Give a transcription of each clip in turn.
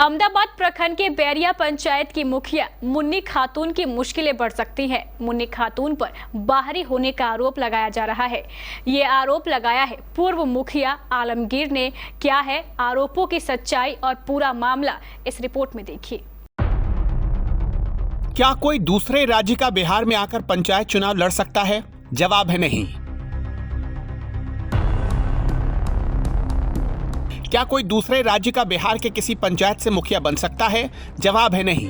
अहमदाबाद प्रखंड के बैरिया पंचायत की मुखिया मुन्नी खातून की मुश्किलें बढ़ सकती हैं। मुन्नी खातून पर बाहरी होने का आरोप लगाया जा रहा है। ये आरोप लगाया है पूर्व मुखिया आलमगीर ने। क्या है आरोपों की सच्चाई और पूरा मामला, इस रिपोर्ट में देखिए। क्या कोई दूसरे राज्य का बिहार में आकर पंचायत चुनाव लड़ सकता है? जवाब है नहीं। क्या कोई दूसरे राज्य का बिहार के किसी पंचायत से मुखिया बन सकता है? जवाब है नहीं।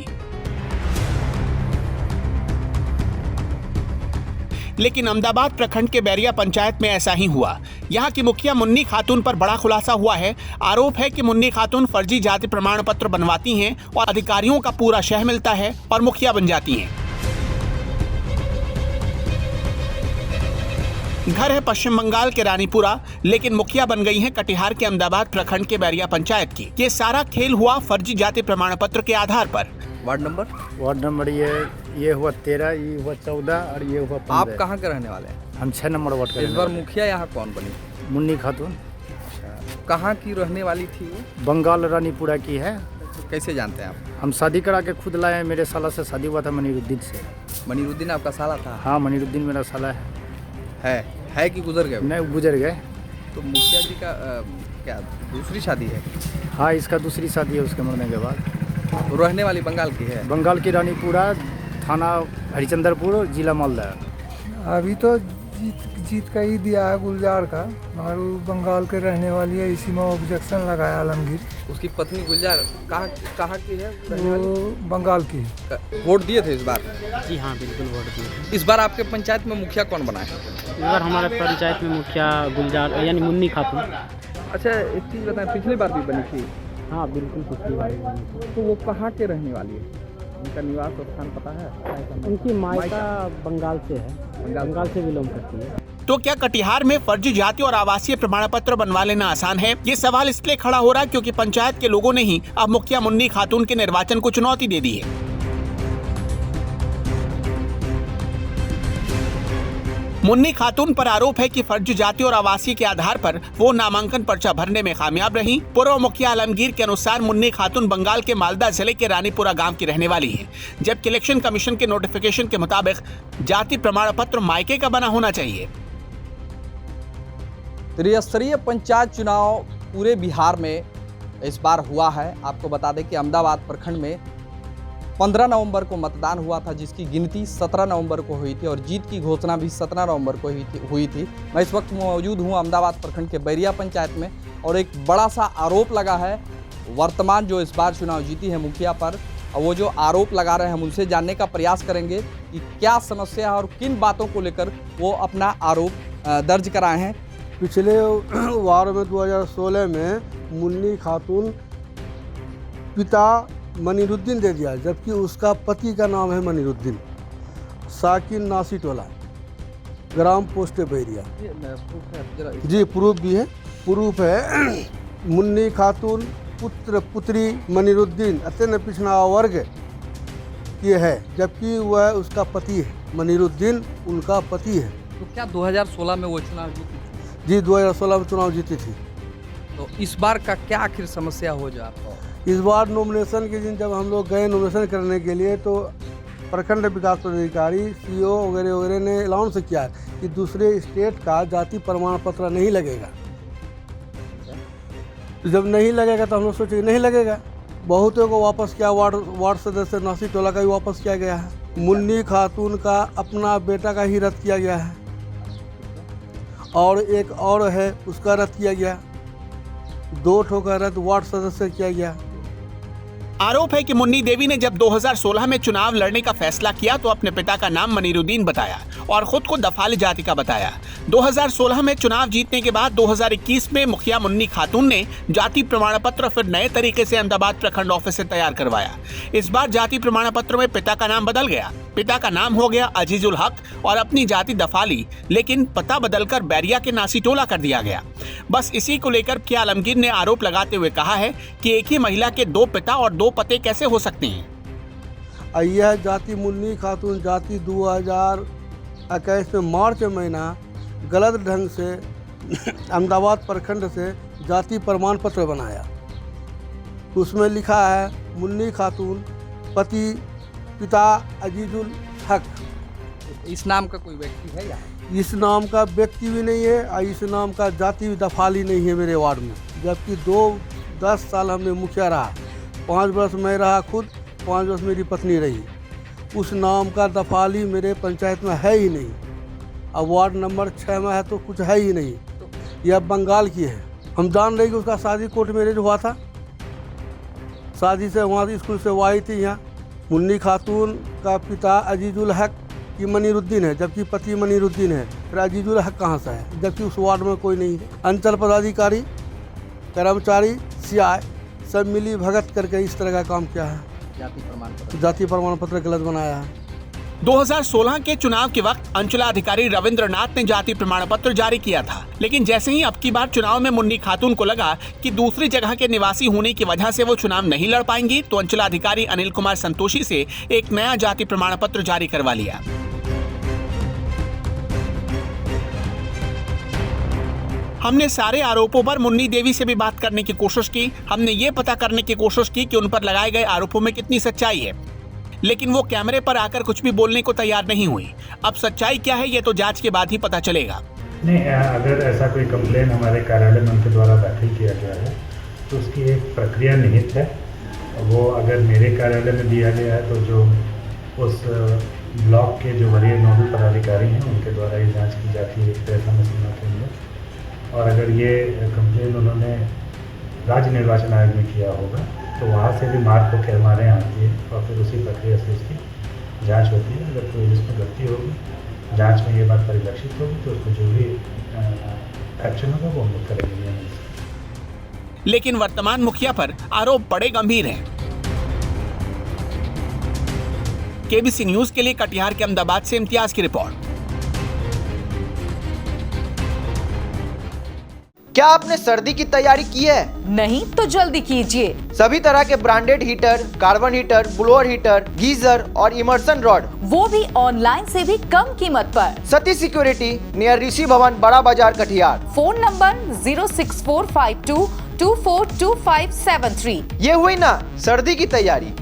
लेकिन अहमदाबाद प्रखंड के बैरिया पंचायत में ऐसा ही हुआ। यहां की मुखिया मुन्नी खातून पर बड़ा खुलासा हुआ है। आरोप है कि मुन्नी खातून फर्जी जाति प्रमाण पत्र बनवाती हैं और अधिकारियों का पूरा शह मिलता है और मुखिया बन जाती हैं। घर है पश्चिम बंगाल के रानीपुरा, लेकिन मुखिया बन गई हैं कटिहार के अहमदाबाद प्रखंड के बैरिया पंचायत की। ये सारा खेल हुआ फर्जी जाति प्रमाण पत्र के आधार पर। वार्ड नंबर ये हुआ 13, ये हुआ 14 और ये हुआ 15। आप कहाँ के रहने वाले हैं? हम 6 नंबर वार्ड के। इस बार मुखिया यहाँ कौन बनी? मुन्नी खातून। कहाँ की रहने वाली थी वो? बंगाल रानीपुरा की है। कैसे जानते हैं आप? हम शादी करा के खुद लाए हैं। मेरे साला से शादी हुआ था मनीरुद्दीन से। मनीरुद्दीन आपका साला था? हाँ, मनीरुद्दीन मेरा साला है कि गुजर गए? नहीं, गुजर गए। तो मुखिया जी का क्या दूसरी शादी है? हाँ, इसका दूसरी शादी है उसके मरने के बाद। तो रहने वाली बंगाल की है? बंगाल की रानीपुरा, थाना हरिचंद्रपुर, जिला मालदा। अभी तो जीत का ही दिया है गुलजार का, मगर वो बंगाल के रहने वाली है। इसी में ऑब्जेक्शन लगाया आलमगीर। उसकी पत्नी गुलजार कहाँ की है? वो बंगाल की। वोट दिए थे इस बार? जी हाँ, बिल्कुल वोट दिए। इस बार आपके पंचायत में मुखिया कौन बना है? इस बार हमारे पंचायत में मुखिया गुलजार यानी मुन्नी खातून। अच्छा, एक चीज़ बताएं, पिछली बार भी बनी थी? हाँ बिल्कुल, पिछली बार बनी थी। तो वो कहाँ के रहने वाली है? उनका निवास स्थान पता है? उनकी मायका बंगाल से है, बंगाल से बिलोंग करती है। तो क्या कटिहार में फर्जी जाति और आवासीय प्रमाण पत्र बनवा लेना आसान है? ये सवाल इसलिए खड़ा हो रहा है क्योंकि पंचायत के लोगों ने ही अब मुखिया मुन्नी खातून के निर्वाचन को चुनौती दे दी है। मुन्नी खातून पर आरोप है कि फर्जी जाति और आवासीय के आधार पर वो नामांकन पर्चा भरने में कामयाब रही। पूर्व मुखिया आलमगीर के अनुसार मुन्नी खातून बंगाल के मालदा जिले के रानीपुरा गांव की रहने वाली है, जबकि इलेक्शन कमीशन के नोटिफिकेशन के मुताबिक जाति प्रमाण पत्र मायके का बना होना चाहिए। त्रिस्तरीय पंचायत चुनाव पूरे बिहार में इस बार हुआ है। आपको बता दें कि अहमदाबाद प्रखंड में 15 नवंबर को मतदान हुआ था, जिसकी गिनती 17 नवंबर को हुई थी और जीत की घोषणा भी 17 नवंबर को हुई थी। मैं इस वक्त मौजूद हूं अहमदाबाद प्रखंड के बैरिया पंचायत में और एक बड़ा सा आरोप लगा है वर्तमान जो इस बार चुनाव जीती है मुखिया पर। और वो जो आरोप लगा रहे हैं हम उनसे जानने का प्रयास करेंगे कि क्या समस्या है और किन बातों को लेकर वो अपना आरोप दर्ज कराए हैं। पिछले वार में 2016 में मुन्नी खातून पिता मनीरुद्दीन दे दिया, जबकि उसका पति का नाम है मनीरुद्दीन। साकिन नासी टोला, ग्राम पोस्ट बैरिया। जी, प्रूफ भी है। प्रूफ है मुन्नी खातून पुत्री मनीरुद्दीन अत्यंत पिछड़ा वर्ग ये है, जबकि वह उसका पति है। मनीरुद्दीन उनका पति है। तो क्या 2016 में वो चुनाव जीती? जी, 2016 में चुनाव जीती थी। तो इस बार का क्या आखिर समस्या हो जो आपको? इस बार नॉमिनेशन के दिन जब हम लोग गए नॉमिनेशन करने के लिए, तो प्रखंड विकास पदाधिकारी, सीओ वगैरह ने अनाउंस किया कि दूसरे स्टेट का जाति प्रमाण पत्र नहीं लगेगा। तो जब नहीं लगेगा तो हम लोग सोचे नहीं लगेगा। बहुतों को वापस किया, वार्ड सदस्य नासी टोला का भी वापस किया गया है। मुन्नी खातून का अपना बेटा का ही रद्द किया गया है और एक और है उसका रद्द किया गया। 2 ठो का रद्द वार्ड सदस्य किया गया। आरोप है कि मुन्नी देवी ने जब 2016 में चुनाव लड़ने का फैसला किया तो अपने पिता का नाम मनीरुद्दीन बताया और खुद को दफाली जाति का बताया। 2016 में चुनाव जीतने के बाद 2021 में मुखिया मुन्नी खातून ने जाति प्रमाण पत्र फिर नए तरीके से अहमदाबाद प्रखंड ऑफिस से तैयार करवाया। इस बार जाति प्रमाण पत्र में पिता का नाम बदल गया। पिता का नाम हो गया अजीजुल हक और अपनी जाति दफाली, लेकिन पता बदलकर बैरिया के नासी टोला कर दिया गया। बस इसी को लेकर मुखिया आलमगीर ने आरोप लगाते हुए कहा है कि एक ही महिला के 2 पिता और 2 पते कैसे हो सकते हैं। यह जाति मुन्नी खातून जाति 2021 में मार्च महीना गलत ढंग से अहमदाबाद प्रखंड से जाति प्रमाण पत्र बनाया। उसमें लिखा है मुन्नी खातून पति पिता अजीजुल हक। इस नाम का कोई व्यक्ति है यहाँ? इस नाम का व्यक्ति भी नहीं है और इस नाम का जाति भी दफाली नहीं है मेरे वार्ड में। जबकि 10 साल हमने मुखिया रहा, 5 वर्ष मैं रहा खुद, 5 वर्ष मेरी पत्नी रही। उस नाम का दफाली मेरे पंचायत में है ही नहीं। अब वार्ड नंबर 6 में है तो कुछ है ही नहीं। यह बंगाल की है। हम जान रहे कि उसका शादी कोर्ट मैरिज हुआ था, शादी से वहाँ स्कूल से वो आई थी यहाँ। मुन्नी खातून का पिता अजीजुल हक की मनीरुद्दीन है, जबकि पति मनीरुद्दीन है। फिर अजीजुल हक कहाँ से है, जबकि उस वार्ड में कोई नहीं है। अंचल पदाधिकारी, कर्मचारी, सीआई सब मिली भगत करके इस तरह का काम किया है। जाति प्रमाण पत्र गलत बनाया है। 2016 के चुनाव के वक्त अंचलाधिकारी रविंद्रनाथ ने जाति प्रमाण पत्र जारी किया था, लेकिन जैसे ही अब की बार चुनाव में मुन्नी खातून को लगा कि दूसरी जगह के निवासी होने की वजह से वो चुनाव नहीं लड़ पाएंगी, तो अंचलाधिकारी अनिल कुमार संतोषी से एक नया जाति प्रमाण पत्र जारी करवा लिया। हमने सारे आरोपों पर मुन्नी देवी से भी बात करने की कोशिश की। हमने ये पता करने की कोशिश की कि उन पर लगाए गए आरोपों में कितनी सच्चाई है, लेकिन वो कैमरे पर आकर कुछ भी बोलने को तैयार नहीं हुई। अब सच्चाई क्या है ये तो जांच के बाद ही पता चलेगा। नहीं, अगर ऐसा कोई कंप्लेन हमारे कार्यालय में उनके द्वारा दाखिल किया गया है तो उसकी एक प्रक्रिया निहित है। वो अगर मेरे कार्यालय में दिया गया है तो जो उस ब्लॉक के जो वरीय नोडल पदाधिकारी हैं उनके द्वारा ये जांच की जाती है एक तय समय सीमा के अंदर। और अगर ये कंप्लेन उन्होंने राज्य निर्वाचन आयोग में किया होगा तो वहाँ से भी मार्क होकर हमारे यहाँ आती है और फिर उसी प्रक्रिया से इसकी जांच होती है। अगर कोई जिसमें गलती होगी, जांच में ये बात परिलक्षित होगी तो उसको जो भी एक्शन होगा वो हम लोग करेंगे। लेकिन वर्तमान मुखिया पर आरोप बड़े गंभीर हैं। केबीसी न्यूज के लिए कटिहार के अहमदाबाद से इम्तियाज की रिपोर्ट। क्या आपने सर्दी की तैयारी की है? नहीं तो जल्दी कीजिए। सभी तरह के branded heater, carbon heater, blower heater, geyser और इमर्सन रॉड, वो भी ऑनलाइन से भी कम कीमत पर। सती सिक्योरिटी नियर ऋषि भवन, बड़ा बाजार, कटिहार। Phone number 06452242573। ये हुई ना सर्दी की तैयारी।